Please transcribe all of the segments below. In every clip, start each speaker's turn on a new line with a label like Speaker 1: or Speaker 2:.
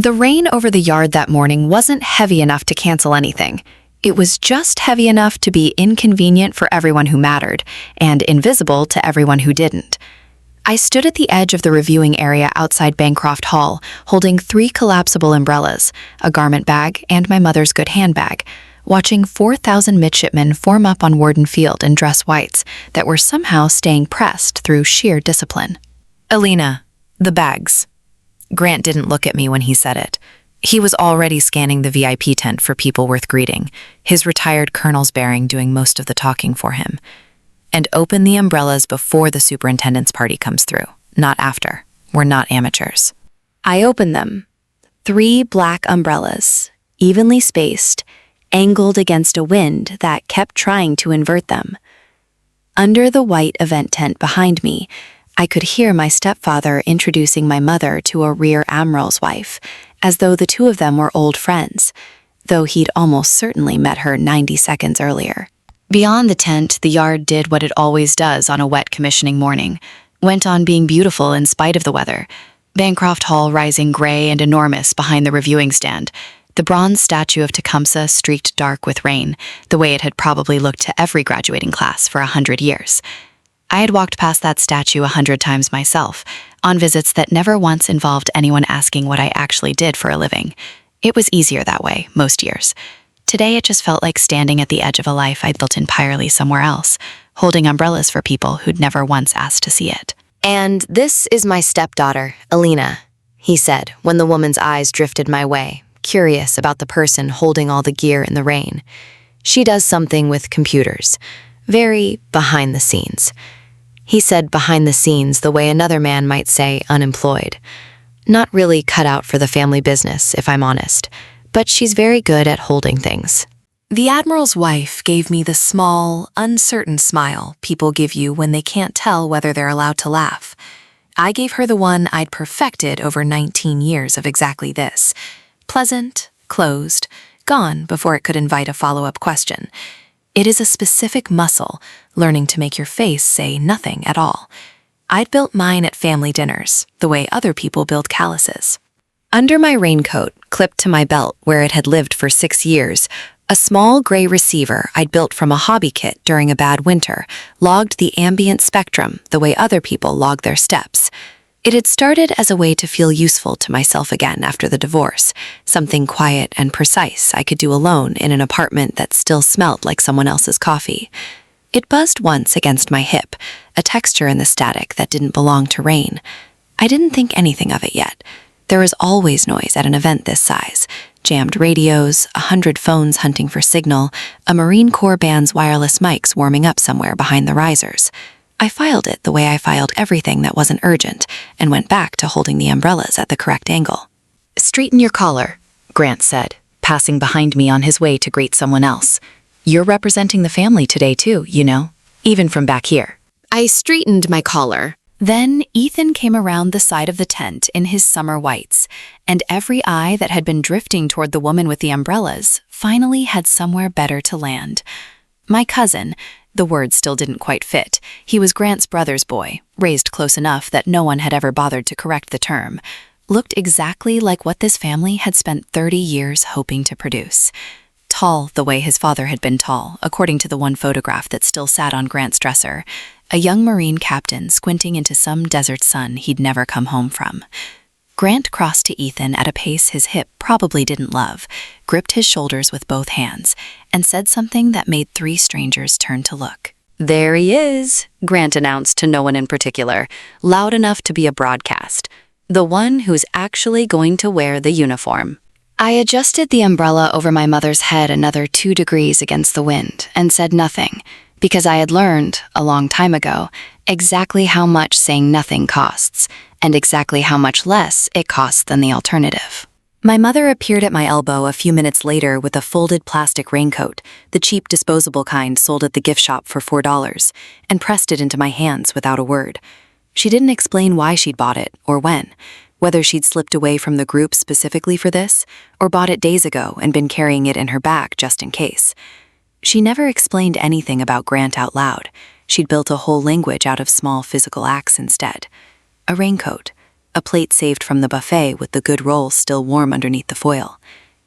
Speaker 1: The rain over the yard that morning wasn't heavy enough to cancel anything. It was just heavy enough to be inconvenient for everyone who mattered, and invisible to everyone who didn't. I stood at the edge of the reviewing area outside Bancroft Hall, holding 3 collapsible umbrellas, a garment bag, and my mother's good handbag, watching 4,000 midshipmen form up on Warden Field in dress whites that were somehow staying pressed through sheer discipline.
Speaker 2: Elena, the bags. Grant didn't look at me when he said it. He was already scanning the VIP tent for people worth greeting, his retired colonel's bearing doing most of the talking for him. And open the umbrellas before the superintendent's party comes through, not after. We're not amateurs.
Speaker 1: I opened them. 3 black umbrellas, evenly spaced, angled against a wind that kept trying to invert them. Under the white event tent behind me, I could hear my stepfather introducing my mother to a rear admiral's wife, as though the two of them were old friends, though he'd almost certainly met her 90 seconds earlier. Beyond the tent, the yard did what it always does on a wet commissioning morning, went on being beautiful in spite of the weather. Bancroft Hall rising gray and enormous behind the reviewing stand, the bronze statue of Tecumseh streaked dark with rain, the way it had probably looked to every graduating class for 100 years. I had walked past that statue 100 times myself, on visits that never once involved anyone asking what I actually did for a living. It was easier that way, most years. Today it just felt like standing at the edge of a life I'd built entirely somewhere else, holding umbrellas for people who'd never once asked to see it.
Speaker 3: "And this is my stepdaughter, Elena," he said when the woman's eyes drifted my way, curious about the person holding all the gear in the rain. "She does something with computers. Very behind the scenes." He said behind the scenes the way another man might say unemployed. Not really cut out for the family business, if I'm honest, but she's very good at holding things.
Speaker 2: The Admiral's wife gave me the small, uncertain smile people give you when they can't tell whether they're allowed to laugh. I gave her the one I'd perfected over 19 years of exactly this. Pleasant, closed, gone before it could invite a follow-up question. It is a specific muscle, learning to make your face say nothing at all. I'd built mine at family dinners, the way other people build calluses. Under my raincoat, clipped to my belt where it had lived for 6 years, a small gray receiver I'd built from a hobby kit during a bad winter logged the ambient spectrum the way other people log their steps. It had started as a way to feel useful to myself again after the divorce, something quiet and precise I could do alone in an apartment that still smelled like someone else's coffee. It buzzed once against my hip, a texture in the static that didn't belong to rain. I didn't think anything of it yet. There is always noise at an event this size. Jammed radios, 100 phones hunting for signal, a Marine Corps band's wireless mics warming up somewhere behind the risers. I filed it the way I filed everything that wasn't urgent, and went back to holding the umbrellas at the correct angle.
Speaker 1: "Straighten your collar," Grant said, passing behind me on his way to greet someone else. "You're representing the family today too, you know, even from back here."
Speaker 3: I straightened my collar.
Speaker 1: Then Ethan came around the side of the tent in his summer whites, and every eye that had been drifting toward the woman with the umbrellas finally had somewhere better to land. My cousin, the word still didn't quite fit. He was Grant's brother's boy, raised close enough that no one had ever bothered to correct the term, looked exactly like what this family had spent 30 years hoping to produce. Tall the way his father had been tall, according to the one photograph that still sat on Grant's dresser, a young Marine captain squinting into some desert sun he'd never come home from. Grant crossed to Ethan at a pace his hip probably didn't love, gripped his shoulders with both hands, and said something that made 3 strangers turn to look. "There he is," Grant announced to no one in particular, loud enough to be a broadcast. "The one who's actually going to wear the uniform." I adjusted the umbrella over my mother's head another 2 degrees against the wind and said nothing, because I had learned, a long time ago, exactly how much saying nothing costs, and exactly how much less it costs than the alternative. My mother appeared at my elbow a few minutes later with a folded plastic raincoat, the cheap disposable kind sold at the gift shop for $4, and pressed it into my hands without a word. She didn't explain why she'd bought it or when, whether she'd slipped away from the group specifically for this, or bought it days ago and been carrying it in her bag just in case. She never explained anything about Grant out loud. She'd built a whole language out of small physical acts instead. A raincoat. a plate saved from the buffet with the good roll still warm underneath the foil,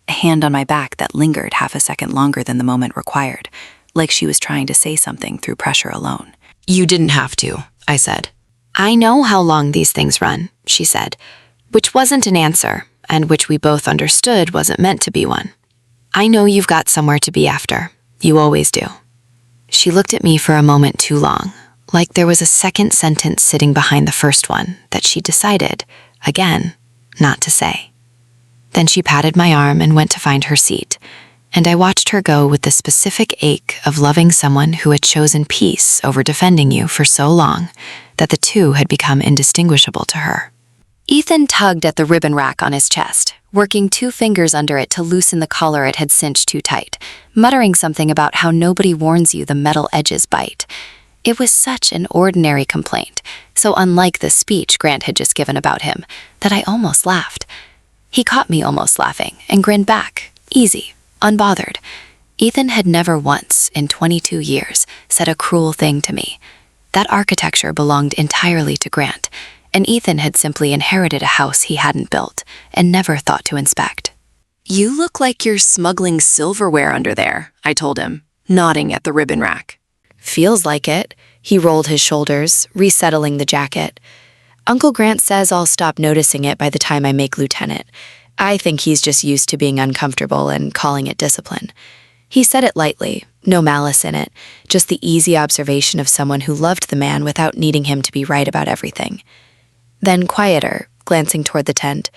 Speaker 1: a hand on my back that lingered half a second longer than the moment required, like she was trying to say something through pressure alone.
Speaker 2: "You didn't have to," I said.
Speaker 3: "I know how long these things run," she said, which wasn't an answer, and which we both understood wasn't meant to be one. "I know you've got somewhere to be after. You always do." She looked at me for a moment too long, like there was a second sentence sitting behind the first one that she decided, again, not to say. Then she patted my arm and went to find her seat, and I watched her go with the specific ache of loving someone who had chosen peace over defending you for so long that the two had become indistinguishable to her. Ethan tugged at the ribbon rack on his chest, working 2 fingers under it to loosen the collar it had cinched too tight, muttering something about how nobody warns you the metal edges bite. It was such an ordinary complaint, so unlike the speech Grant had just given about him, that I almost laughed. He caught me almost laughing and grinned back, easy, unbothered. Ethan had never once, in 22 years, said a cruel thing to me. That architecture belonged entirely to Grant, and Ethan had simply inherited a house he hadn't built and never thought to inspect.
Speaker 1: "You look like you're smuggling silverware under there," I told him, nodding at the ribbon rack.
Speaker 3: "Feels like it." He rolled his shoulders, resettling the jacket. "Uncle Grant says I'll stop noticing it by the time I make lieutenant. I think he's just used to being uncomfortable and calling it discipline." He said it lightly, no malice in it, just the easy observation of someone who loved the man without needing him to be right about everything. Then quieter, glancing toward the tent.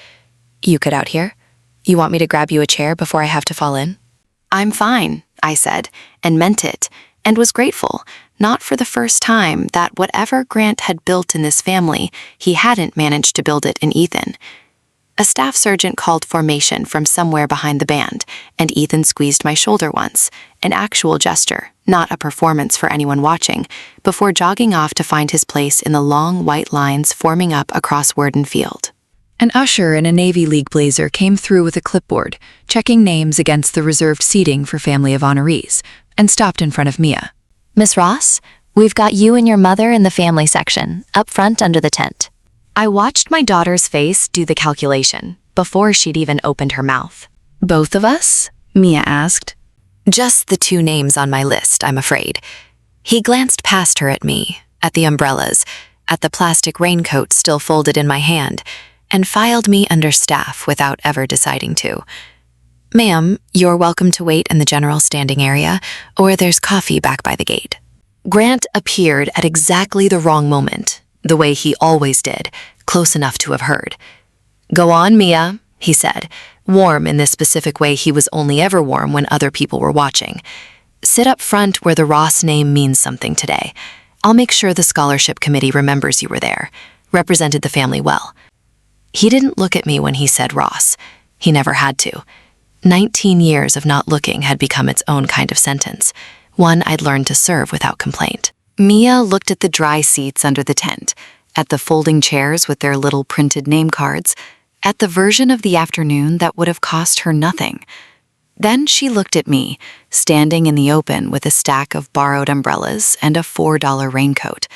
Speaker 3: "You could out here? You want me to grab you a chair before I have to fall in?"
Speaker 1: "I'm fine," I said, and meant it, and was grateful, not for the first time, that whatever Grant had built in this family, he hadn't managed to build it in Ethan. A staff sergeant called formation from somewhere behind the band, and Ethan squeezed my shoulder once, an actual gesture, not a performance for anyone watching, before jogging off to find his place in the long white lines forming up across Worden Field.
Speaker 4: An usher in a Navy League blazer came through with a clipboard, checking names against the reserved seating for family of honorees, and stopped in front of Mia.
Speaker 3: "Miss Ross, we've got you and your mother in the family section, up front under the tent." I watched my daughter's face do the calculation before she'd even opened her mouth.
Speaker 1: "Both of us?" Mia asked.
Speaker 3: "Just the 2 names on my list, I'm afraid." He glanced past her at me, at the umbrellas, at the plastic raincoat still folded in my hand, and filed me under staff without ever deciding to. "Ma'am, you're welcome to wait in the general standing area, or there's coffee back by the gate." Grant appeared at exactly the wrong moment, the way he always did, close enough to have heard. "Go on, Mia," he said, warm in this specific way he was only ever warm when other people were watching. "Sit up front where the Ross name means something today. I'll make sure the scholarship committee remembers you were there, represented the family well." He didn't look at me when he said Ross. He never had to. 19 years of not looking had become its own kind of sentence, one I'd learned to serve without complaint. Mia looked at the dry seats under the tent, at the folding chairs with their little printed name cards, at the version of the afternoon that would have cost her nothing. Then she looked at me, standing in the open with a stack of borrowed umbrellas and a $4 raincoat,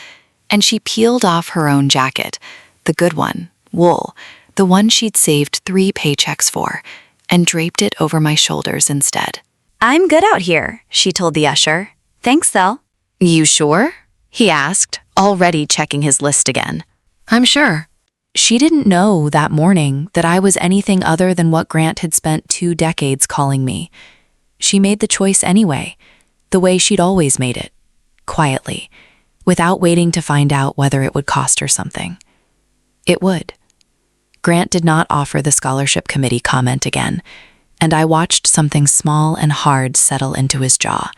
Speaker 3: and she peeled off her own jacket, the good one, wool, the one she'd saved 3 paychecks for, and draped it over my shoulders instead.
Speaker 1: "I'm good out here," she told the usher. "Thanks, though."
Speaker 3: "You sure?" he asked, already checking his list again.
Speaker 4: "I'm sure." She didn't know that morning that I was anything other than what Grant had spent 2 decades calling me. She made the choice anyway, the way she'd always made it, quietly, without waiting to find out whether it would cost her something. It would. Grant did not offer the scholarship committee comment again, and I watched something small and hard settle into his jaw,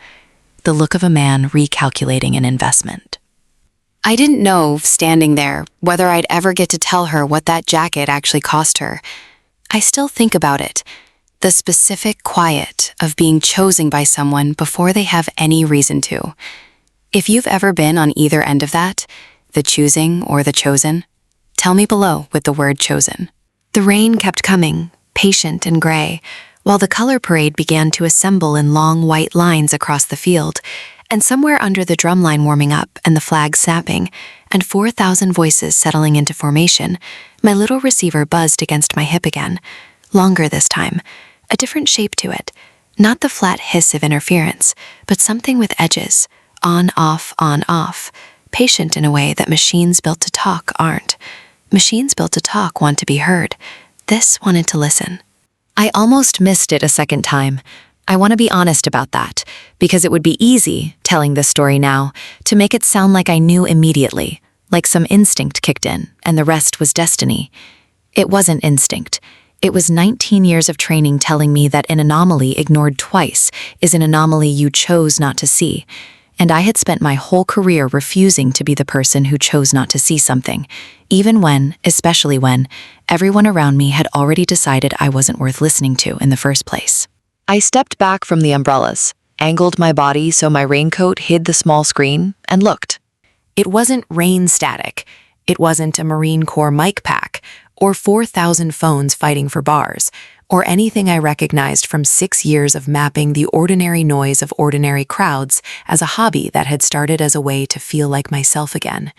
Speaker 4: the look of a man recalculating an investment.
Speaker 1: I didn't know, standing there, whether I'd ever get to tell her what that jacket actually cost her. I still think about it, the specific quiet of being chosen by someone before they have any reason to. If you've ever been on either end of that, the choosing or the chosen, tell me below with the word chosen. The rain kept coming, patient and gray, while the color parade began to assemble in long white lines across the field,
Speaker 2: And somewhere under the drumline warming up and the flag snapping, and 4,000 voices settling into formation, my little receiver buzzed against my hip again. Longer this time, a different shape to it. Not the flat hiss of interference, but something with edges. On, off, patient in a way that machines built to talk aren't. Machines built to talk want to be heard. This wanted to listen. I almost missed it a second time. I want to be honest about that, because it would be easy, telling this story now, to make it sound like I knew immediately, like some instinct kicked in, and the rest was destiny. It wasn't instinct. It was 19 years of training telling me that an anomaly ignored twice is an anomaly you chose not to see. And I had spent my whole career refusing to be the person who chose not to see something, even when, especially when, everyone around me had already decided I wasn't worth listening to in the first place. I stepped back from the umbrellas, angled my body so my raincoat hid the small screen, and looked. It wasn't rain static. It wasn't a Marine Corps mic pack, or 4,000 phones fighting for bars, or anything I recognized from 6 years of mapping the ordinary noise of ordinary crowds as a hobby that had started as a way to feel like myself again.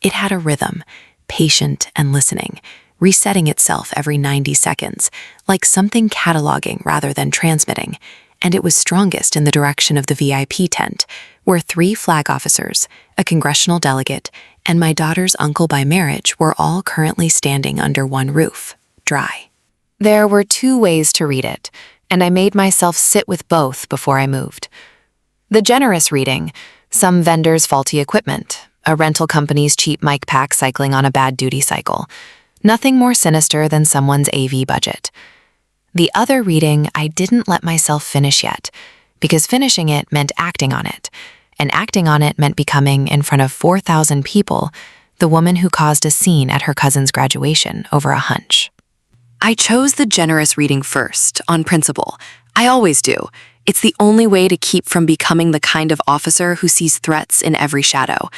Speaker 2: It had a rhythm, patient and listening, resetting itself every 90 seconds, like something cataloging rather than transmitting, and it was strongest in the direction of the VIP tent, where 3 flag officers, a congressional delegate, and my daughter's uncle by marriage were all currently standing under one roof, dry. There were 2 ways to read it, and I made myself sit with both before I moved. The generous reading, some vendors' faulty equipment, a rental company's cheap mic pack cycling on a bad duty cycle. Nothing more sinister than someone's AV budget. The other reading I didn't let myself finish yet, because finishing it meant acting on it, and acting on it meant becoming, in front of 4,000 people, the woman who caused a scene at her cousin's graduation over a hunch. I chose the generous reading first, on principle. I always do. It's the only way to keep from becoming the kind of officer who sees threats in every shadow.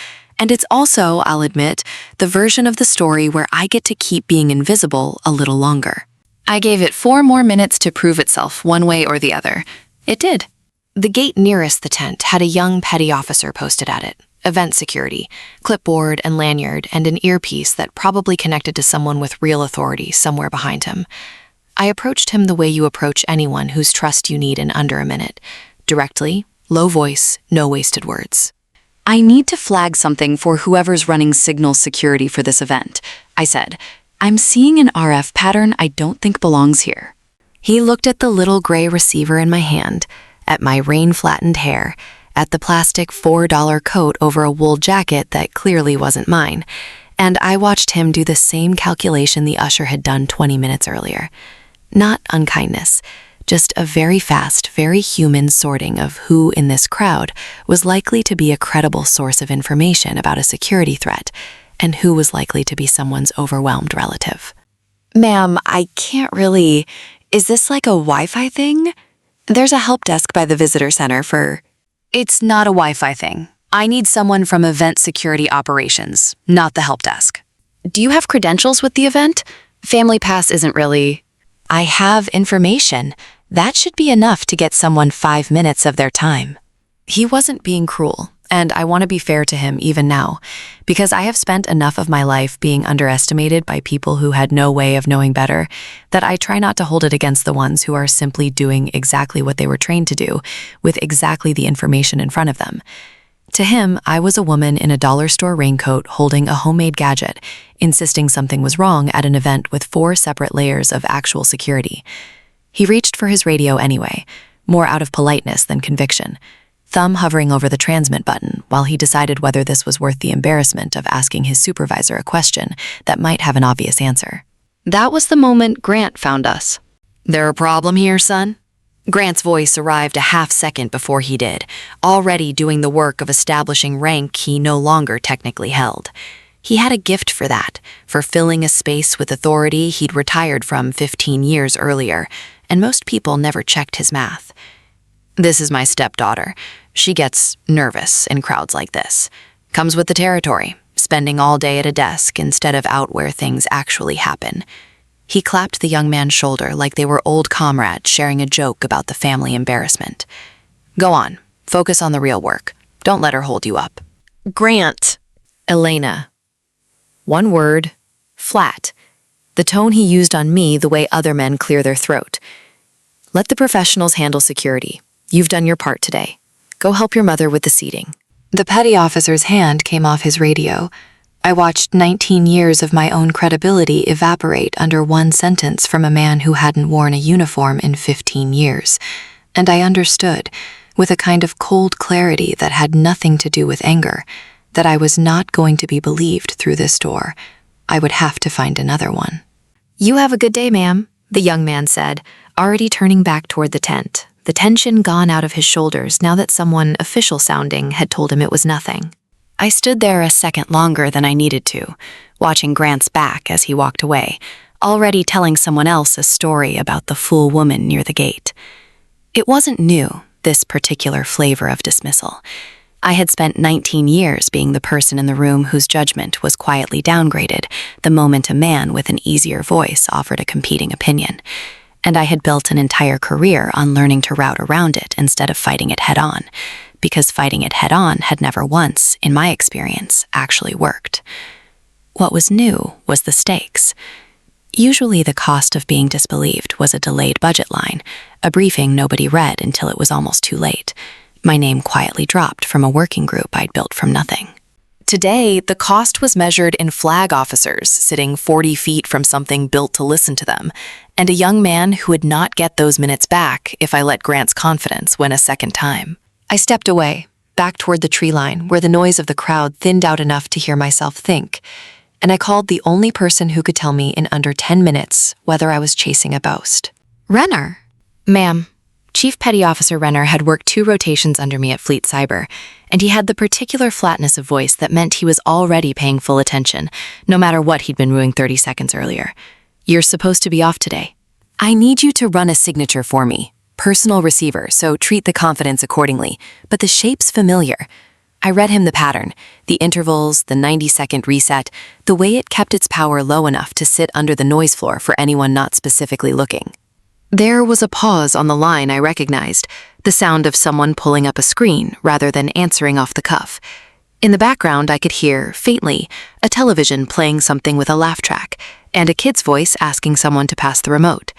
Speaker 2: And it's also, I'll admit, the version of the story where I get to keep being invisible a little longer. I gave it 4 more minutes to prove itself one way or the other. It did. The gate nearest the tent had a young petty officer posted at it. Event security, clipboard and lanyard, and an earpiece that probably connected to someone with real authority somewhere behind him. I approached him the way you approach anyone whose trust you need in under a minute. Directly, low voice, no wasted words. I need to flag something for whoever's running signal security for this event, I said. I'm seeing an RF pattern I don't think belongs here. He looked at the little gray receiver in my hand, at my rain-flattened hair, at the plastic $4 coat over a wool jacket that clearly wasn't mine, and I watched him do the same calculation the usher had done 20 minutes earlier. Not unkindness, just a very fast, very human sorting of who in this crowd was likely to be a credible source of information about a security threat, and who was likely to be someone's overwhelmed relative. Ma'am, I can't really... Is this like a Wi-Fi thing? There's a help desk by the visitor center for... It's not a Wi-Fi thing. I need someone from event security operations, not the help desk. Do you have credentials with the event? Family Pass isn't really... I have information. That should be enough to get someone 5 minutes of their time. He wasn't being cruel, and I want to be fair to him even now, because I have spent enough of my life being underestimated by people who had no way of knowing better that I try not to hold it against the ones who are simply doing exactly what they were trained to do with exactly the information in front of them. To him, I was a woman in a dollar store raincoat holding a homemade gadget, insisting something was wrong at an event with 4 separate layers of actual security. He reached for his radio anyway, more out of politeness than conviction, thumb hovering over the transmit button while he decided whether this was worth the embarrassment of asking his supervisor a question that might have an obvious answer. That was the moment Grant found us. "There a problem here, son?" Grant's voice arrived a half second before he did, already doing the work of establishing rank he no longer technically held. He had a gift for that, for filling a space with authority he'd retired from 15 years earlier, and most people never checked his math. "This is my stepdaughter. She gets nervous in crowds like this. Comes with the territory, spending all day at a desk instead of out where things actually happen." He clapped the young man's shoulder like they were old comrades sharing a joke about the family embarrassment. "Go on, focus on the real work.
Speaker 4: Don't let her hold you up.
Speaker 2: Grant. Elena. One word, flat. The tone he used on me the way other men clear their throat. Let the professionals handle security. You've done your part today. Go help your mother with the seating.
Speaker 4: The petty officer's hand came off his radio. I watched 19 years of my own credibility evaporate under one sentence from a man who hadn't worn a uniform in 15 years. And I understood, with a kind of cold clarity that had nothing to do with anger, that I was not going to be believed through this door. I would have to find another one.
Speaker 2: You have a good day, ma'am, the young man said, already turning back toward the tent, the tension gone out of his shoulders now that someone official-sounding had told him it was nothing.
Speaker 1: I stood there a second longer than I needed to, watching Grant's back as he walked away, already telling someone else a story about the fool woman near the gate. It wasn't new, this particular flavor of dismissal. I had spent 19 years being the person in the room whose judgment was quietly downgraded the moment a man with an easier voice offered a competing opinion. And I had built an entire career on learning to route around it instead of fighting it head-on, because fighting it head-on had never once, in my experience, actually worked. What was new was the stakes. Usually the cost of being disbelieved was a delayed budget line, a briefing nobody read until it was almost too late. My name quietly dropped from a working group I'd built from nothing.
Speaker 4: Today, the cost was measured in flag officers sitting 40 feet from something built to listen to them, and a young man who would not get those minutes back if I let Grant's confidence win a second time. I stepped away, back toward the tree line where the noise of the crowd thinned out enough to hear myself think, and I called the only person who could tell me in under 10 minutes whether I was chasing a ghost.
Speaker 2: Renner. Ma'am, Chief Petty Officer Renner had worked 2 rotations under me at Fleet Cyber, and he had the particular flatness of voice that meant he was already paying full attention, no matter what he'd been ruining 30 seconds earlier. You're supposed to be off today.
Speaker 4: I need you to run a signature for me. Personal receiver, so treat the confidence accordingly, but the shape's familiar. I read him the pattern, the intervals, the 90-second reset, the way it kept its power low enough to sit under the noise floor for anyone not specifically looking. There was a pause on the line I recognized, the sound of someone pulling up a screen rather than answering off the cuff. In the background, I could hear, faintly, a television playing something with a laugh track, and a kid's voice asking someone to pass the remote.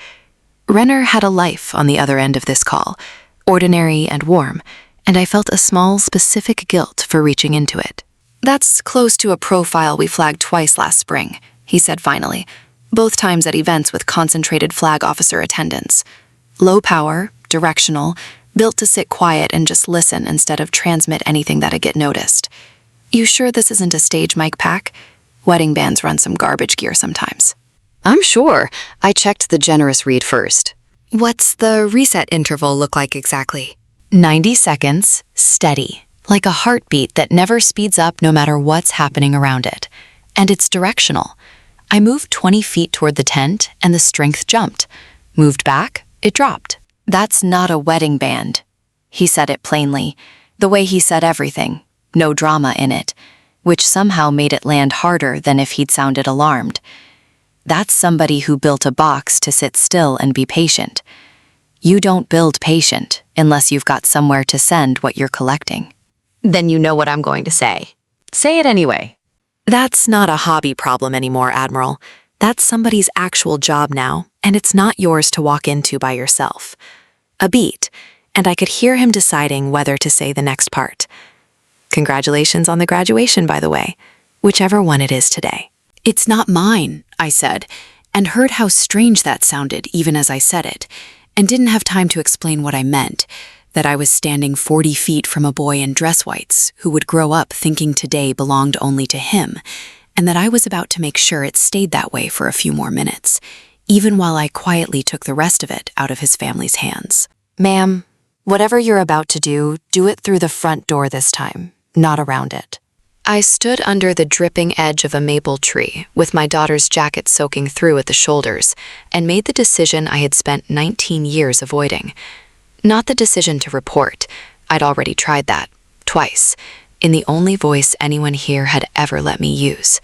Speaker 4: Renner had a life on the other end of this call, ordinary and warm, and I felt a small, specific guilt for reaching into it. "That's close to a profile we flagged twice last spring," he said finally, both times at events with concentrated flag officer attendance. Low power, directional, built to sit quiet and just listen instead of transmit anything that'd get noticed. "You sure this isn't a stage mic pack? Wedding bands run some garbage gear sometimes."
Speaker 3: I'm sure. I checked the generous read first.
Speaker 2: What's the reset interval look like exactly?
Speaker 1: 90 seconds, steady, like a heartbeat that never speeds up no matter what's happening around it. And it's directional. I moved 20 feet toward the tent, and the strength jumped. Moved back, it dropped. "That's not a wedding band." He said it plainly, the way he said everything, no drama in it, which somehow made it land harder than if he'd sounded alarmed. "That's somebody who built a box to sit still and be patient. You don't build patient unless you've got somewhere to send what you're collecting."
Speaker 3: Then you know what I'm going to say. Say it anyway.
Speaker 2: That's not a hobby problem anymore, Admiral. That's somebody's actual job now, and it's not yours to walk into by yourself. A beat, and I could hear him deciding whether to say the next part. Congratulations on the graduation, by the way, whichever one it is today.
Speaker 1: "It's not mine," I said, and heard how strange that sounded even as I said it, and didn't have time to explain what I meant, that I was standing 40 feet from a boy in dress whites who would grow up thinking today belonged only to him, and that I was about to make sure it stayed that way for a few more minutes, even while I quietly took the rest of it out of his family's hands.
Speaker 2: Ma'am, whatever you're about to do it through the front door this time, not around it. I stood under the dripping edge of a maple tree, with my daughter's jacket soaking through at the shoulders, and made the decision I had spent 19 years avoiding. Not the decision to report. I'd already tried that, twice, in the only voice anyone here had ever let me use.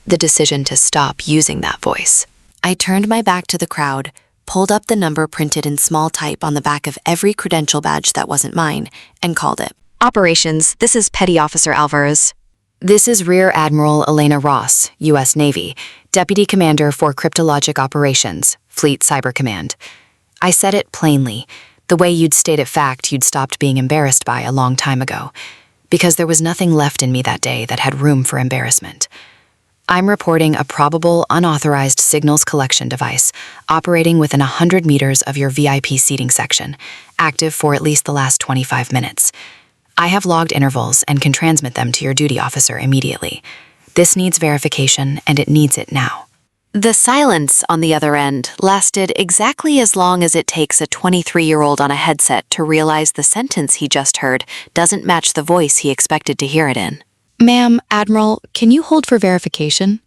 Speaker 2: The decision to stop using that voice. I turned my back to the crowd, pulled up the number printed in small type on the back of every credential badge that wasn't mine, and called it.
Speaker 5: Operations, this is Petty Officer Alvarez.
Speaker 3: This is Rear Admiral Elena Ross, U.S. Navy, Deputy Commander for Cryptologic Operations, Fleet Cyber Command. I said it plainly, the way you'd state it fact you'd stopped being embarrassed by a long time ago, because there was nothing left in me that day that had room for embarrassment. I'm reporting a probable unauthorized signals collection device operating within 100 meters of your VIP seating section, active for at least the last 25 minutes. I have logged intervals and can transmit them to your duty officer immediately. This needs verification, and it needs it now.
Speaker 4: The silence on the other end lasted exactly as long as it takes a 23-year-old on a headset to realize the sentence he just heard doesn't match the voice he expected to hear it in.
Speaker 5: Ma'am, Admiral, can you hold for verification?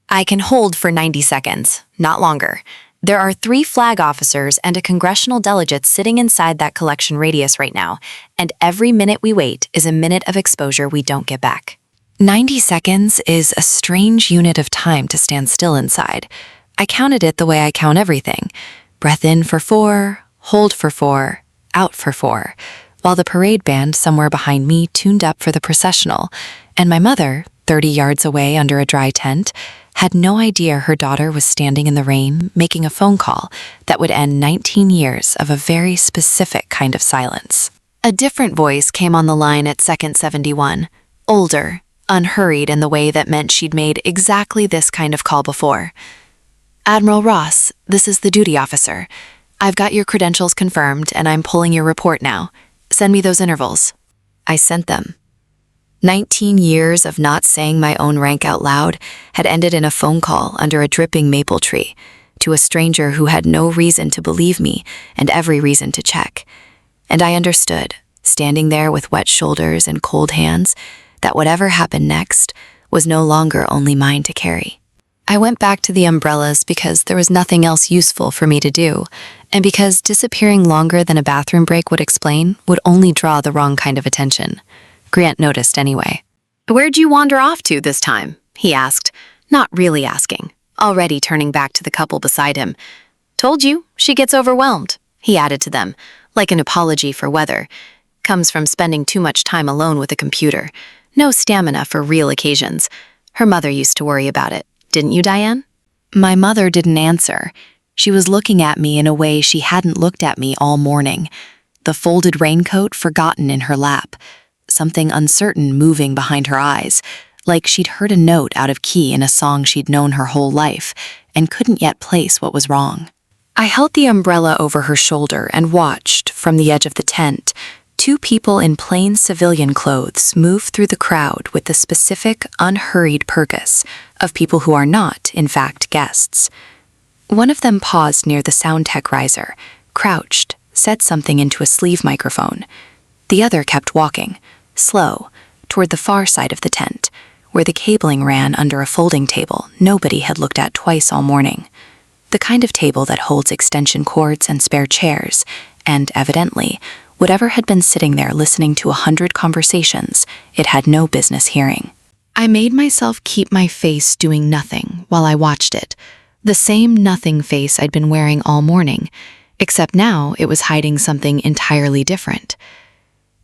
Speaker 4: I can hold for 90 seconds, not longer. There are 3 flag officers and a congressional delegate sitting inside that collection radius right now, and every minute we wait is a minute of exposure we don't get back. 90 seconds is a strange unit of time to stand still inside. I counted it the way I count everything. Breath in for 4, hold for 4, out for 4, while the parade band somewhere behind me tuned up for the processional, and my mother, 30 yards away under a dry tent, had no idea her daughter was standing in the rain making a phone call that would end 19 years of a very specific kind of silence. A different voice came on the line at second 71, older, unhurried in the way that meant she'd made exactly this kind of call before. Admiral Ross, this is the duty officer. I've got your credentials confirmed and I'm pulling your report now. Send me those intervals. I sent them. 19 years of not saying my own rank out loud had ended in a phone call under a dripping maple tree to a stranger who had no reason to believe me and every reason to check. And I understood, standing there with wet shoulders and cold hands, that whatever happened next was no longer only mine to carry. I went back to the umbrellas because there was nothing else useful for me to do, and because disappearing longer than a bathroom break would explain would only draw the wrong kind of attention. Grant noticed anyway. "Where'd you wander off to this time?" he asked, not really asking, already turning back to the couple beside him. "Told you, she gets overwhelmed," he added to them, like an apology for weather. "Comes from spending too much time alone with a computer. No stamina for real occasions. Her mother used to worry about it. Didn't you, Diane?" My mother didn't answer. She was looking at me in a way she hadn't looked at me all morning. The folded raincoat forgotten in her lap. Something uncertain moving behind her eyes, like she'd heard a note out of key in a song she'd known her whole life and couldn't yet place what was wrong. I held the umbrella over her shoulder and watched, from the edge of the tent, 2 people in plain civilian clothes move through the crowd with the specific, unhurried purpose of people who are not, in fact, guests. One of them paused near the sound tech riser, crouched, said something into a sleeve microphone. The other kept walking, slow, toward the far side of the tent, where the cabling ran under a folding table nobody had looked at twice all morning. The kind of table that holds extension cords and spare chairs, and, evidently, whatever had been sitting there listening to 100 conversations, it had no business hearing. I made myself keep my face doing nothing while I watched it, the same nothing face I'd been wearing all morning, except now it was hiding something entirely different.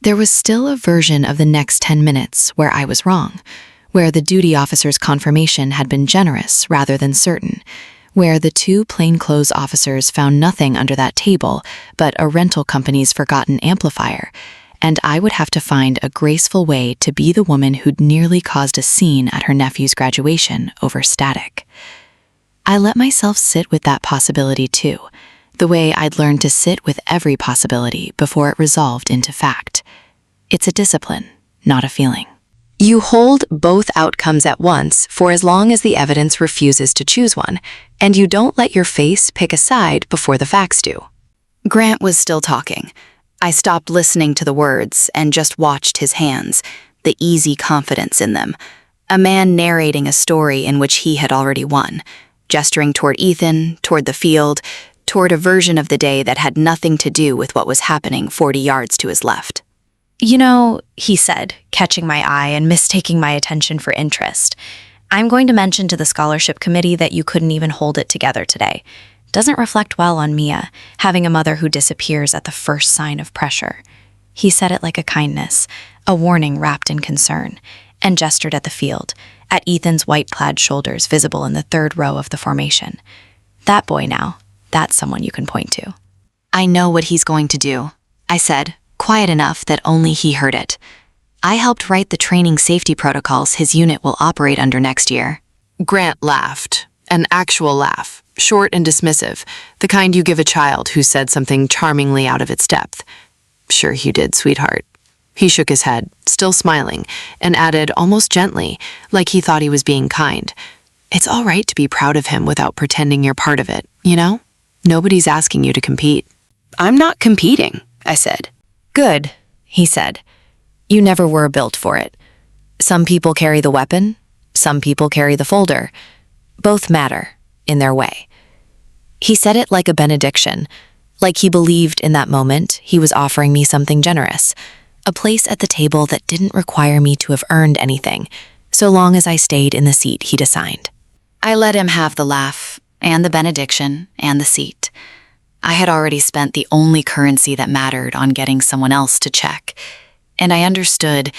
Speaker 4: There was still a version of the next 10 minutes where I was wrong, where the duty officer's confirmation had been generous rather than certain, where the 2 plainclothes officers found nothing under that table but a rental company's forgotten amplifier, and I would have to find a graceful way to be the woman who'd nearly caused a scene at her nephew's graduation over static. I let myself sit with that possibility too, the way I'd learned to sit with every possibility before it resolved into fact. It's a discipline, not a feeling. You hold both outcomes at once for as long as the evidence refuses to choose one, and you don't let your face pick a side before the facts do. Grant was still talking. I stopped listening to the words and just watched his hands, the easy confidence in them. A man narrating a story in which he had already won, gesturing toward Ethan, toward the field, toward a version of the day that had nothing to do with what was happening 40 yards to his left.
Speaker 5: "You know," he said, catching my eye and mistaking my attention for interest, "I'm going to mention to the scholarship committee that you couldn't even hold it together today. Doesn't reflect well on Mia, having a mother who disappears at the first sign of pressure. He said it like a kindness, a warning wrapped in concern, and gestured at the field, at Ethan's white-clad shoulders visible in the third row of the formation. That boy now, that's someone you can point to.
Speaker 1: I know what he's going to do, I said, quiet enough that only he heard it. I helped write the training safety protocols his unit will operate under next year.
Speaker 2: Grant laughed, an actual laugh, short and dismissive, the kind you give a child who said something charmingly out of its depth. Sure you did, sweetheart. He shook his head, still smiling, and added almost gently, like he thought he was being kind. It's all right to be proud of him without pretending you're part of it, you know? Nobody's asking you to compete.
Speaker 1: I'm not competing, I said.
Speaker 5: Good, he said. You never were built for it. Some people carry the weapon, some people carry the folder. Both matter, in their way. He said it like a benediction, like he believed in that moment he was offering me something generous, a place at the table that didn't require me to have earned anything, so long as I stayed in the seat he'd assigned.
Speaker 1: I let him have the laugh, and the benediction, and the seat. I had already spent the only currency that mattered on getting someone else to check, and I understood,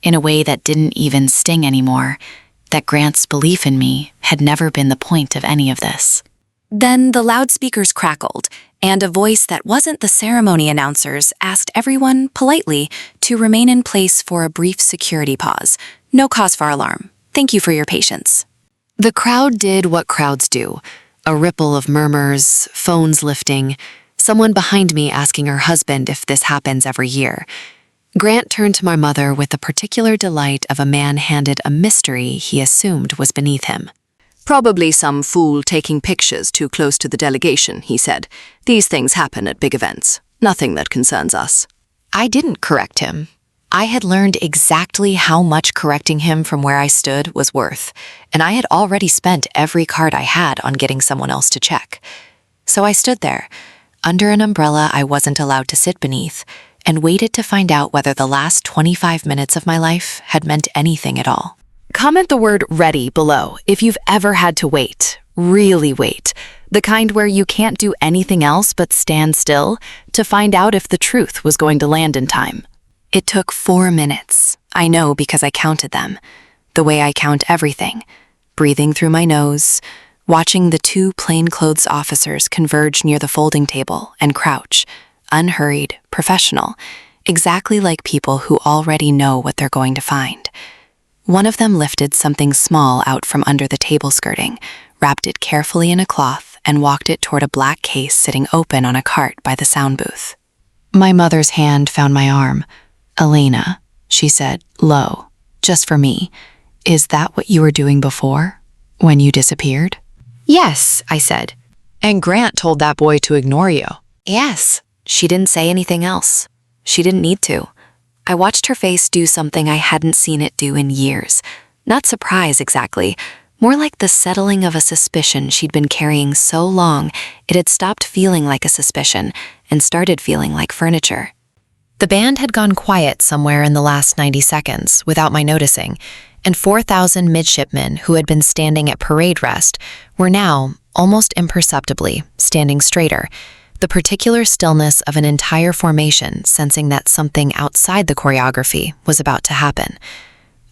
Speaker 1: in a way that didn't even sting anymore, that Grant's belief in me had never been the point of any of this.
Speaker 4: Then the loudspeakers crackled, and a voice that wasn't the ceremony announcer's asked everyone, politely, to remain in place for a brief security pause. No cause for alarm. Thank you for your patience.
Speaker 2: The crowd did what crowds do. A ripple of murmurs, phones lifting, someone behind me asking her husband if this happens every year. Grant turned to my mother with the particular delight of a man handed a mystery he assumed was beneath him.
Speaker 6: Probably some fool taking pictures too close to the delegation, he said. These things happen at big events. Nothing that concerns us.
Speaker 5: I didn't correct him. I had learned exactly how much correcting him from where I stood was worth, and I had already spent every card I had on getting someone else to check. So I stood there, under an umbrella I wasn't allowed to sit beneath, and waited to find out whether the last 25 minutes of my life had meant anything at all.
Speaker 1: Comment the word ready below if you've ever had to wait, really wait, the kind where you can't do anything else but stand still to find out if the truth was going to land in time.
Speaker 4: It took 4 minutes. I know because I counted them. The way I count everything. Breathing through my nose, watching the 2 plainclothes officers converge near the folding table and crouch, unhurried, professional, exactly like people who already know what they're going to find. One of them lifted something small out from under the table skirting, wrapped it carefully in a cloth, and walked it toward a black case sitting open on a cart by the sound booth. My mother's hand found my arm. "Elena," she said, low, just for me, "is that what you were doing before, when you disappeared?"
Speaker 5: Yes, I said.
Speaker 2: And Grant told that boy to ignore you.
Speaker 5: Yes. She didn't say anything else. She didn't need to. I watched her face do something I hadn't seen it do in years. Not surprise exactly, more like the settling of a suspicion she'd been carrying so long it had stopped feeling like a suspicion and started feeling like furniture. The band had gone quiet somewhere in the last 90 seconds without my noticing, and 4,000 midshipmen who had been standing at parade rest were now, almost imperceptibly, standing straighter, the particular stillness of an entire formation sensing that something outside the choreography was about to happen.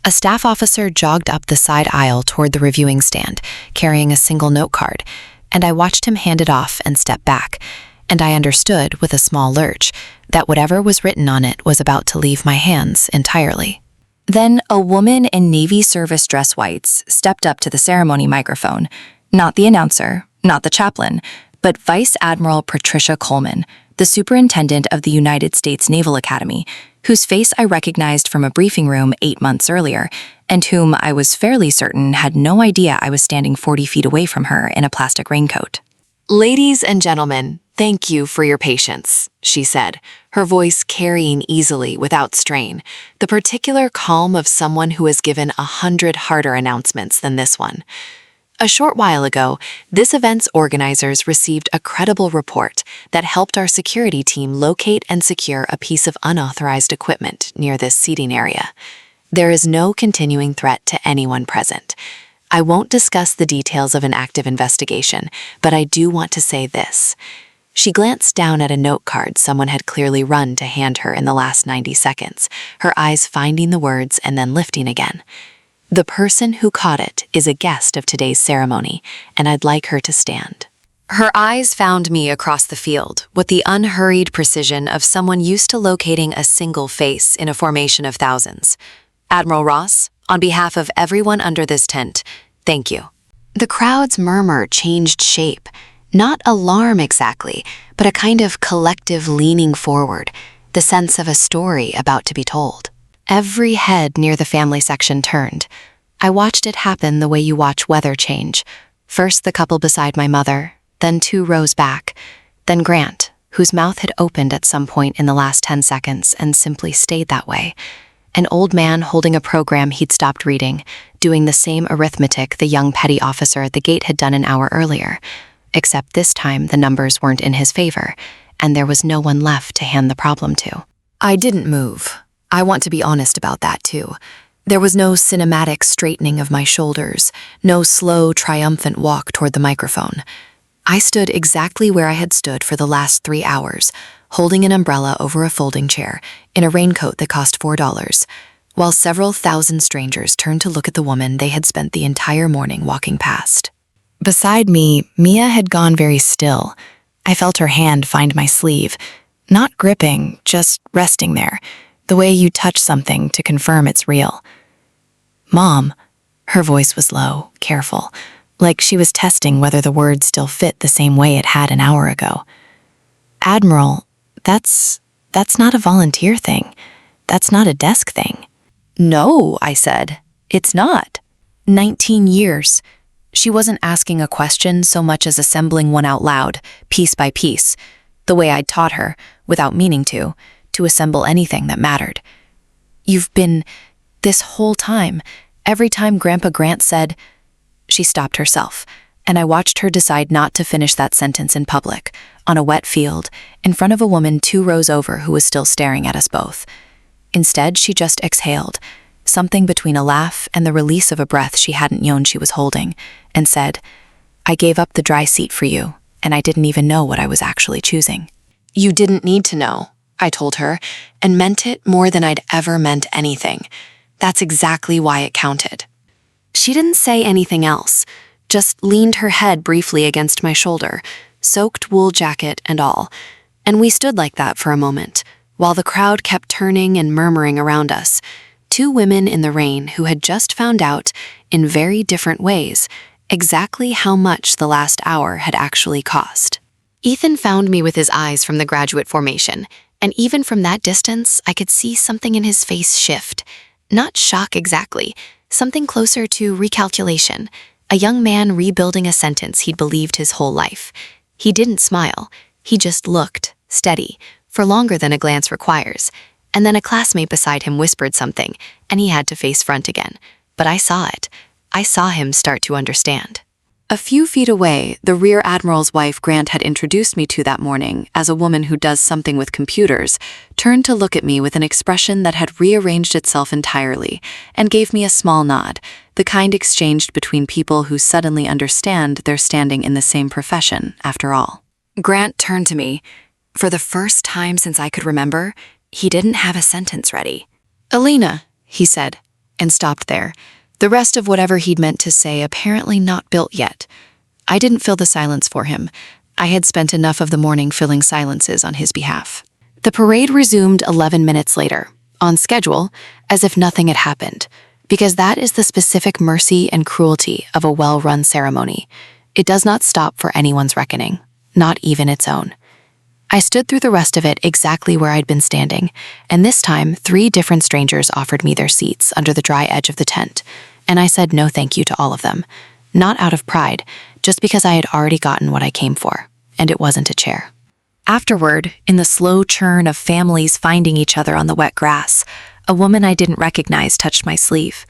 Speaker 5: A staff officer jogged up the side aisle toward the reviewing stand, carrying a single note card, and I watched him hand it off and step back, and I understood with a small lurch that whatever was written on it was about to leave my hands entirely.
Speaker 4: Then a woman in Navy service dress whites stepped up to the ceremony microphone, not the announcer, not the chaplain, but Vice Admiral Patricia Coleman, the superintendent of the United States Naval Academy, whose face I recognized from a briefing room 8 months earlier, and whom I was fairly certain had no idea I was standing 40 feet away from her in a plastic raincoat.
Speaker 2: "Ladies and gentlemen, thank you for your patience," she said, her voice carrying easily without strain, the particular calm of someone who has given 100 harder announcements than this one. A short while ago, this event's organizers received a credible report that helped our security team locate and secure a piece of unauthorized equipment near this seating area. There is no continuing threat to anyone present. I won't discuss the details of an active investigation, but I do want to say this.
Speaker 5: She glanced down at a note card someone had clearly run to hand her in the last 90 seconds, her eyes finding the words and then lifting again. The person who caught it is a guest of today's ceremony, and I'd like her to stand.
Speaker 3: Her eyes found me across the field with the unhurried precision of someone used to locating a single face in a formation of thousands. Admiral Ross, on behalf of everyone under this tent, thank you. The crowd's murmur changed shape. Not alarm exactly, but a kind of collective leaning forward, the sense of a story about to be told. Every head near the family section turned. I watched it happen the way you watch weather change. First the couple beside my mother, then 2 rows back, then Grant, whose mouth had opened at some point in the last 10 seconds and simply stayed that way. An old man holding a program he'd stopped reading, doing the same arithmetic the young petty officer at the gate had done an hour earlier. Except this time the numbers weren't in his favor, and there was no one left to hand the problem to.
Speaker 4: I didn't move. I want to be honest about that too. There was no cinematic straightening of my shoulders, no slow, triumphant walk toward the microphone. I stood exactly where I had stood for the last 3 hours, holding an umbrella over a folding chair, in a raincoat that cost $4, while several thousand strangers turned to look at the woman they had spent the entire morning walking past. Beside me, Mia had gone very still. I felt her hand find my sleeve, not gripping, just resting there, the way you touch something to confirm it's real. Mom, her voice was low, careful, like she was testing whether the words still fit the same way it had an hour ago. Admiral, that's not a volunteer thing. That's not a desk thing.
Speaker 5: No, I said. It's not.
Speaker 4: 19 years. She wasn't asking a question so much as assembling one out loud, piece by piece, the way I'd taught her, without meaning to assemble anything that mattered. You've been, this whole time, every time Grandpa Grant said... She stopped herself, and I watched her decide not to finish that sentence in public, on a wet field, in front of a woman 2 rows over who was still staring at us both. Instead, she just exhaled, something between a laugh and the release of a breath she hadn't known she was holding, and said, I gave up the dry seat for you, and I didn't even know what I was actually choosing.
Speaker 5: You didn't need to know, I told her, and meant it more than I'd ever meant anything. That's exactly why it counted. She didn't say anything else, just leaned her head briefly against my shoulder, soaked wool jacket and all, and we stood like that for a moment, while the crowd kept turning and murmuring around us. 2 women in the rain who had just found out, in very different ways, exactly how much the last hour had actually cost.
Speaker 3: Ethan found me with his eyes from the graduate formation, and even from that distance, I could see something in his face shift. Not shock exactly, something closer to recalculation. A young man rebuilding a sentence he'd believed his whole life. He didn't smile. He just looked, steady, for longer than a glance requires. And then a classmate beside him whispered something, and he had to face front again. But I saw it. I saw him start to understand.
Speaker 5: A few feet away, the Rear Admiral's wife Grant had introduced me to that morning as a woman who does something with computers, turned to look at me with an expression that had rearranged itself entirely, and gave me a small nod, the kind exchanged between people who suddenly understand they're standing in the same profession, after all.
Speaker 3: Grant turned to me. For the first time since I could remember, he didn't have a sentence ready.
Speaker 4: Elena, he said, and stopped there. The rest of whatever he'd meant to say apparently not built yet. I didn't fill the silence for him. I had spent enough of the morning filling silences on his behalf. The parade resumed 11 minutes later, on schedule, as if nothing had happened, because that is the specific mercy and cruelty of a well-run ceremony. It does not stop for anyone's reckoning, not even its own. I stood through the rest of it exactly where I'd been standing, and this time 3 different strangers offered me their seats under the dry edge of the tent, and I said no thank you to all of them, not out of pride, just because I had already gotten what I came for, and it wasn't a chair. Afterward, in the slow churn of families finding each other on the wet grass, a woman I didn't recognize touched my sleeve.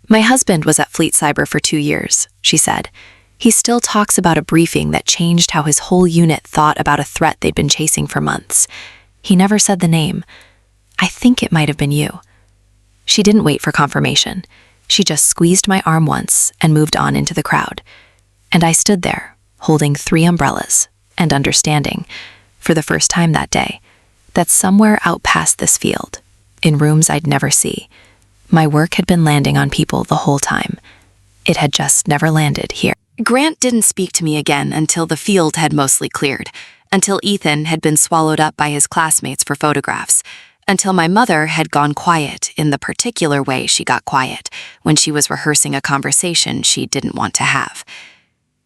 Speaker 4: My husband was at Fleet Cyber for 2 years, she said. He still talks about a briefing that changed how his whole unit thought about a threat they'd been chasing for months. He never said the name. I think it might have been you. She didn't wait for confirmation. She just squeezed my arm once and moved on into the crowd. And I stood there, holding 3 umbrellas, and understanding, for the first time that day, that somewhere out past this field, in rooms I'd never see, my work had been landing on people the whole time. It had just never landed here.
Speaker 5: Grant didn't speak to me again until the field had mostly cleared, until Ethan had been swallowed up by his classmates for photographs, until my mother had gone quiet in the particular way she got quiet when she was rehearsing a conversation she didn't want to have.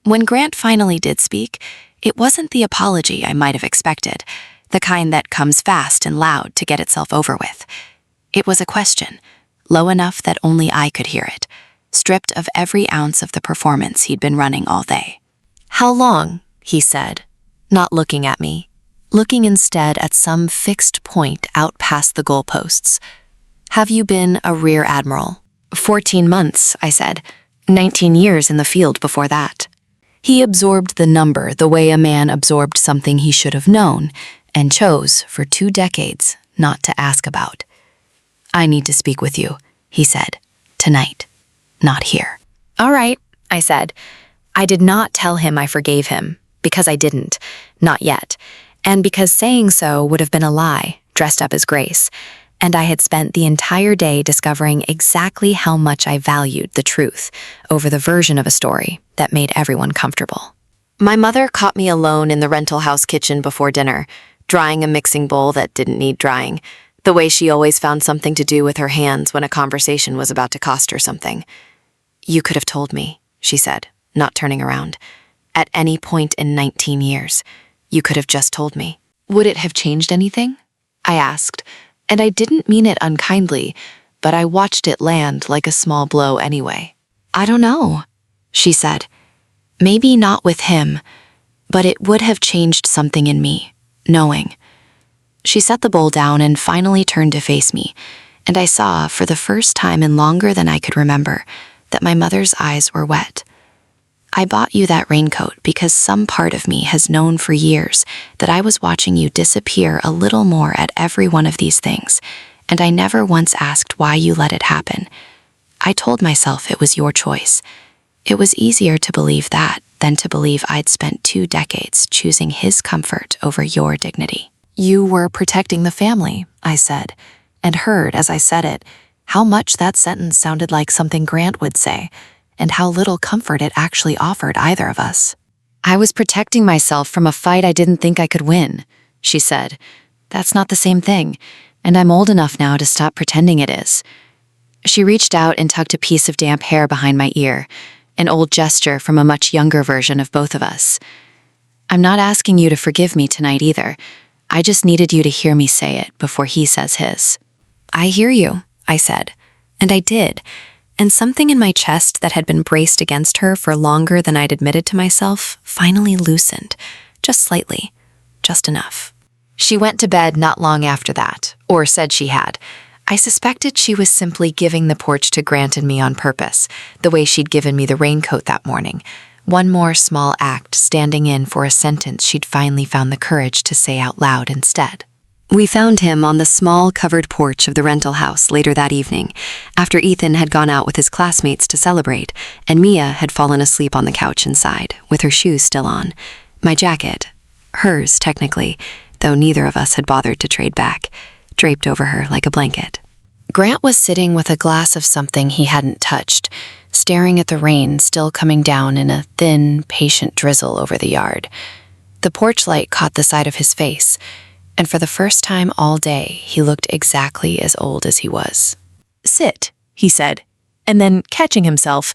Speaker 5: When Grant finally did speak, it wasn't the apology I might have expected, the kind that comes fast and loud to get itself over with. It was a question, low enough that only I could hear it, stripped of every ounce of the performance he'd been running all day.
Speaker 4: "How long?" he said, not looking at me, looking instead at some fixed point out past the goalposts. "Have you been a rear admiral?"
Speaker 5: 14 months, I said. 19 years in the field before that.
Speaker 4: He absorbed the number the way a man absorbed something he should have known, and chose, for 2 decades, not to ask about. "I need to speak with you," he said. "Tonight. Not here."
Speaker 3: All right, I said. I did not tell him I forgave him, because I didn't, not yet, and because saying so would have been a lie, dressed up as grace, and I had spent the entire day discovering exactly how much I valued the truth over the version of a story that made everyone comfortable.
Speaker 5: My mother caught me alone in the rental house kitchen before dinner, drying a mixing bowl that didn't need drying, the way she always found something to do with her hands when a conversation was about to cost her something. "You could have told me," she said, not turning around. "At any point in 19 years, you could have just told me."
Speaker 4: "Would it have changed anything?" I asked, and I didn't mean it unkindly, but I watched it land like a small blow anyway.
Speaker 5: "I don't know," she said. "Maybe not with him, but it would have changed something in me, knowing." She set the bowl down and finally turned to face me, and I saw, for the first time in longer than I could remember, that my mother's eyes were wet. "I bought you that raincoat because some part of me has known for years that I was watching you disappear a little more at every one of these things, and I never once asked why you let it happen. I told myself it was your choice. It was easier to believe that than to believe I'd spent 2 decades choosing his comfort over your dignity."
Speaker 4: "You were protecting the family," I said, and heard, as I said it, how much that sentence sounded like something Grant would say, and how little comfort it actually offered either of us.
Speaker 3: I was protecting myself from a fight I didn't think I could win, she said. That's not the same thing, and I'm old enough now to stop pretending it is. She reached out and tucked a piece of damp hair behind my ear, an old gesture from a much younger version of both of us. "I'm not asking you to forgive me tonight either. I just needed you to hear me say it before he says his."
Speaker 4: "I hear you," I said, and I did, and something in my chest that had been braced against her for longer than I'd admitted to myself finally loosened, just slightly, just enough.
Speaker 3: She went to bed not long after that, or said she had. I suspected she was simply giving the porch to Grant and me on purpose, the way she'd given me the raincoat that morning. One more small act standing in for a sentence she'd finally found the courage to say out loud instead.
Speaker 5: We found him on the small covered porch of the rental house later that evening, after Ethan had gone out with his classmates to celebrate, and Mia had fallen asleep on the couch inside, with her shoes still on. My jacket, hers technically, though neither of us had bothered to trade back, draped over her like a blanket.
Speaker 3: Grant was sitting with a glass of something he hadn't touched, staring at the rain still coming down in a thin, patient drizzle over the yard. The porch light caught the side of his face, and for the first time all day, he looked exactly as old as he was.
Speaker 4: "Sit," he said, and then, catching himself,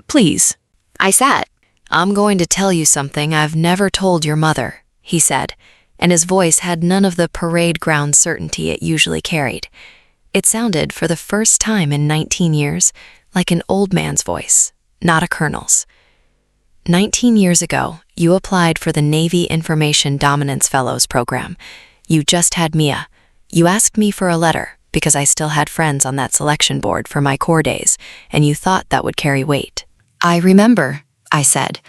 Speaker 4: "Please."
Speaker 3: I sat.
Speaker 5: "I'm going to tell you something I've never told your mother," he said, and his voice had none of the parade ground certainty it usually carried. It sounded, for the first time in 19 years, like an old man's voice, not a colonel's. 19 years ago, you applied for the Navy Information Dominance Fellows program. You just had Mia. You asked me for a letter because I still had friends on that selection board for my Corps days, and you thought that would carry weight.
Speaker 3: I remember, I said.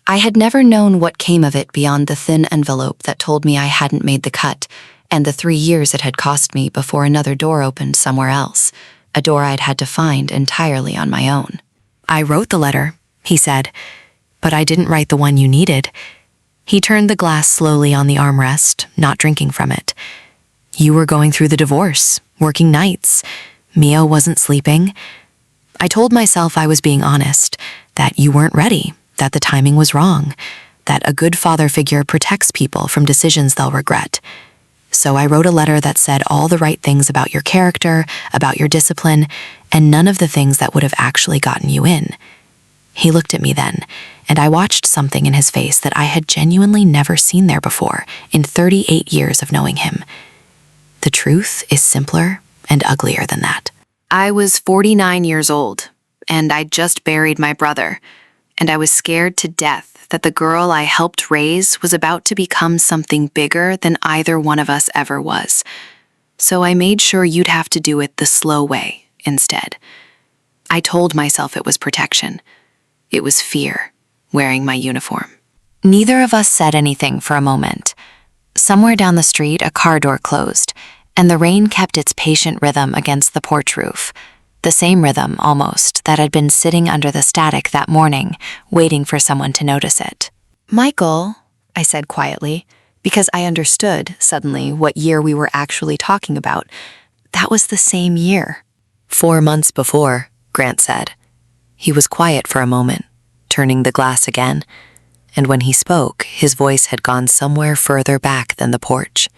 Speaker 3: I had never known what came of it beyond the thin envelope that told me I hadn't made the cut, and the 3 years it had cost me before another door opened somewhere else, a door I'd had to find entirely on my own.
Speaker 5: "I wrote the letter," he said, "but I didn't write the one you needed."
Speaker 2: He turned the glass slowly on the armrest, not drinking from it. You were going through the divorce, working nights. Mia wasn't sleeping. I told myself I was being honest, that you weren't ready, that the timing was wrong, that a good father figure protects people from decisions they'll regret. So I wrote a letter that said all the right things about your character, about your discipline, and none of the things that would have actually gotten you in. He looked at me then, and I watched something in his face that I had genuinely never seen there before in 38 years of knowing him. The truth is simpler and uglier than that.
Speaker 5: I was 49 years old, and I'd just buried my brother, and I was scared to death that the girl I helped raise was about to become something bigger than either one of us ever was. So I made sure you'd have to do it the slow way instead. I told myself it was protection. It was fear, wearing my uniform.
Speaker 1: Neither of us said anything for a moment. Somewhere down the street, a car door closed, and the rain kept its patient rhythm against the porch roof, the same rhythm, almost, that had been sitting under the static that morning, waiting for someone to notice it.
Speaker 4: Michael, I said quietly, because I understood, suddenly, what year we were actually talking about. That was the same year.
Speaker 2: 4 months before, Grant said. He was quiet for a moment, turning the glass again, and when he spoke, his voice had gone somewhere further back than the porch.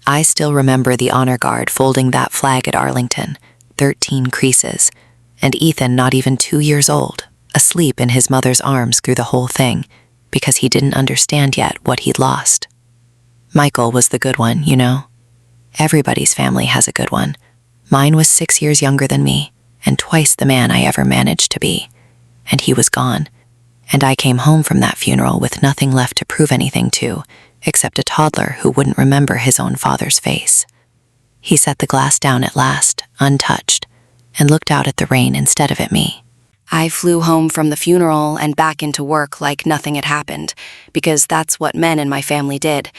Speaker 2: I still remember the honor guard folding that flag at Arlington, 13 creases, and Ethan not even 2 years old, asleep in his mother's arms through the whole thing, because he didn't understand yet what he'd lost. Michael was the good one, you know. Everybody's family has a good one. Mine was 6 years younger than me, and twice the man I ever managed to be. And he was gone. And I came home from that funeral with nothing left to prove anything to, except a toddler who wouldn't remember his own father's face. He set the glass down at last, untouched, and looked out at the rain instead of at me.
Speaker 5: I flew home from the funeral and back into work like nothing had happened, because that's what men in my family did.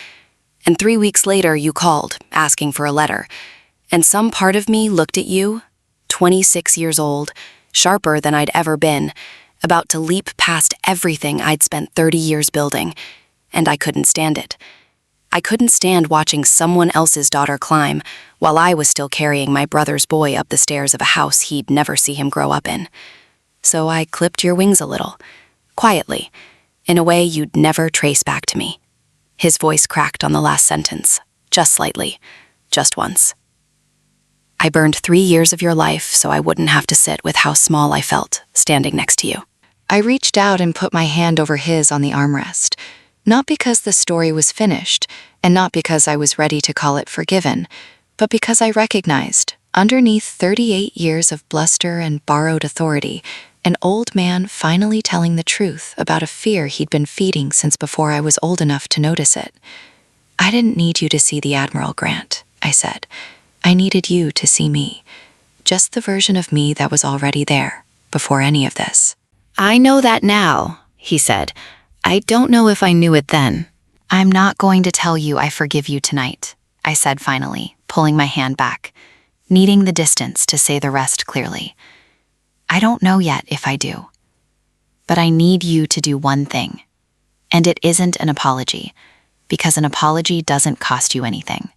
Speaker 5: And 3 weeks later, you called, asking for a letter. And some part of me looked at you, 26 years old, sharper than I'd ever been, about to leap past everything I'd spent 30 years building, and I couldn't stand it. I couldn't stand watching someone else's daughter climb while I was still carrying my brother's boy up the stairs of a house he'd never see him grow up in. So I clipped your wings a little, quietly, in a way you'd never trace back to me. His voice cracked on the last sentence, just slightly, just once. I burned 3 years of your life so I wouldn't have to sit with how small I felt standing next to you.
Speaker 4: I reached out and put my hand over his on the armrest, not because the story was finished, and not because I was ready to call it forgiven, but because I recognized, underneath 38 years of bluster and borrowed authority, an old man finally telling the truth about a fear he'd been feeding since before I was old enough to notice it. I didn't need you to see the Admiral, Grant, I said. I needed you to see me, just the version of me that was already there, before any of this.
Speaker 1: I know that now, he said. I don't know if I knew it then. I'm not going to tell you I forgive you tonight, I said finally, pulling my hand back, needing the distance to say the rest clearly. I don't know yet if I do. But I need you to do one thing. And it isn't an apology, because an apology doesn't cost you anything.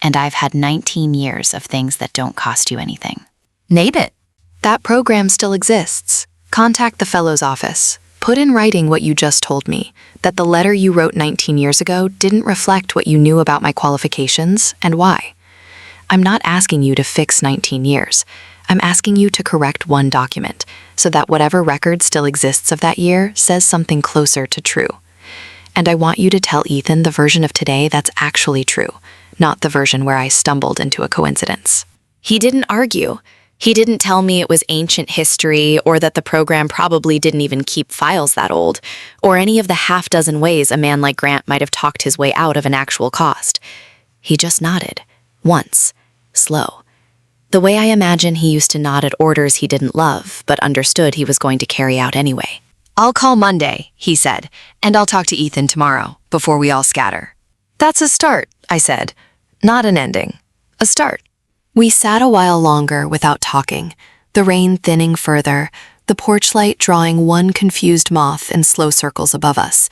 Speaker 1: And I've had 19 years of things that don't cost you anything.
Speaker 4: Name it. That program still exists. Contact the Fellows Office. Put in writing what you just told me, that the letter you wrote 19 years ago didn't reflect what you knew about my qualifications and why. I'm not asking you to fix 19 years. I'm asking you to correct one document, so that whatever record still exists of that year says something closer to true. And I want you to tell Ethan the version of today that's actually true, not the version where I stumbled into a coincidence.
Speaker 5: He didn't argue. He didn't tell me it was ancient history or that the program probably didn't even keep files that old, or any of the half-dozen ways a man like Grant might have talked his way out of an actual cost. He just nodded, once, slow. The way I imagine he used to nod at orders he didn't love, but understood he was going to carry out anyway. "I'll call Monday," he said, "and I'll talk to Ethan tomorrow, before we all scatter."
Speaker 2: That's a start, I said. Not an ending. A start.
Speaker 1: We sat a while longer without talking, the rain thinning further, the porch light drawing one confused moth in slow circles above us.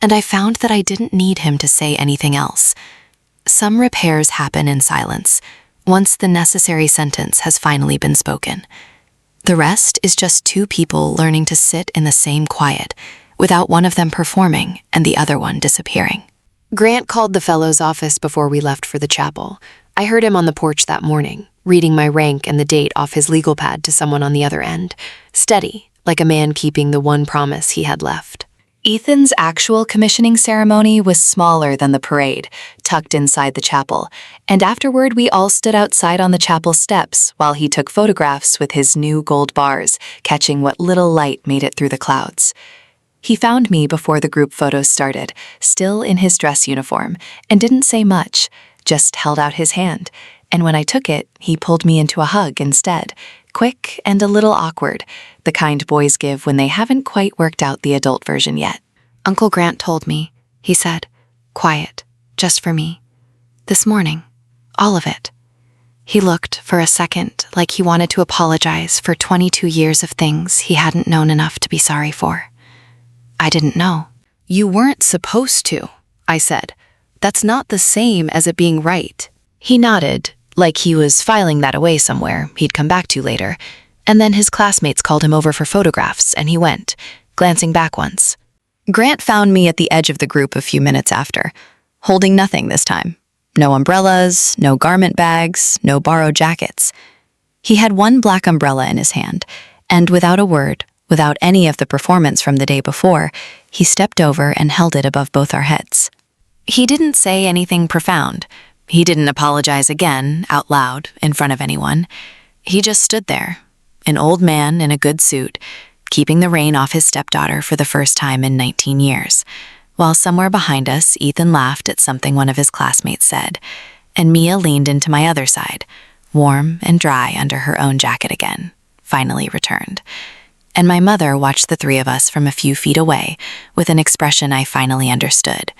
Speaker 5: and I found that I didn't need him to say anything else. Some repairs happen in silence, once the necessary sentence has finally been spoken. The rest is just two people learning to sit in the same quiet, without one of them performing and the other one disappearing. Grant called the fellow's office before we left for the chapel. I heard him on the porch that morning, reading my rank and the date off his legal pad to someone on the other end, steady, like a man keeping the one promise he had left.
Speaker 4: Ethan's actual commissioning ceremony was smaller than the parade, tucked inside the chapel, and afterward we all stood outside on the chapel steps while he took photographs with his new gold bars, catching what little light made it through the clouds. He found me before the group photos started, still in his dress uniform, and didn't say much, just held out his hand, and when I took it, he pulled me into a hug instead, quick and a little awkward, the kind boys give when they haven't quite worked out the adult version yet.
Speaker 5: Uncle Grant told me, he said, quiet, just for me. This morning, all of it. He looked for a second like he wanted to apologize for 22 years of things he hadn't known enough to be sorry for. I didn't know.
Speaker 6: You weren't supposed to, I said. That's not the same as it being right.
Speaker 5: He nodded, like he was filing that away somewhere he'd come back to later, and then his classmates called him over for photographs, and he went, glancing back once.
Speaker 1: Grant found me at the edge of the group a few minutes after, holding nothing this time. No umbrellas, no garment bags, no borrowed jackets. He had one black umbrella in his hand, and without a word, without any of the performance from the day before, he stepped over and held it above both our heads. He didn't say anything profound. He didn't apologize again, out loud, in front of anyone. He just stood there, an old man in a good suit, keeping the rain off his stepdaughter for the first time in 19 years, while somewhere behind us, Ethan laughed at something one of his classmates said, and Mia leaned into my other side, warm and dry under her own jacket again, finally returned. And my mother watched the three of us from a few feet away with an expression I finally understood.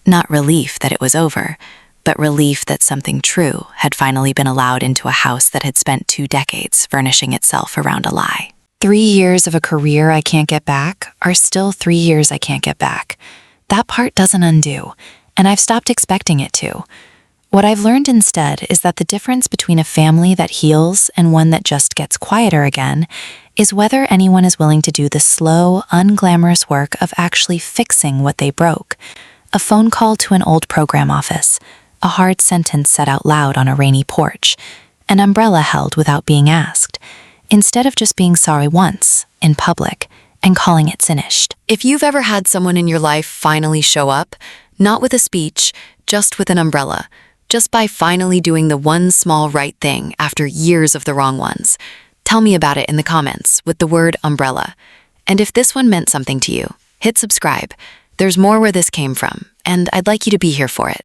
Speaker 1: Not relief that it was over, but relief that something true had finally been allowed into a house that had spent 2 decades furnishing itself around a lie. 3 years of a career I can't get back are still 3 years I can't get back. That part doesn't undo, and I've stopped expecting it to. What I've learned instead is that the difference between a family that heals and one that just gets quieter again is whether anyone is willing to do the slow, unglamorous work of actually fixing what they broke. A phone call to an old program office, a hard sentence said out loud on a rainy porch, an umbrella held without being asked, instead of just being sorry once, in public, and calling it finished.
Speaker 6: If you've ever had someone in your life finally show up, not with a speech, just with an umbrella, just by finally doing the one small right thing after years of the wrong ones, tell me about it in the comments with the word umbrella. And if this one meant something to you, hit subscribe. There's more where this came from, and I'd like you to be here for it.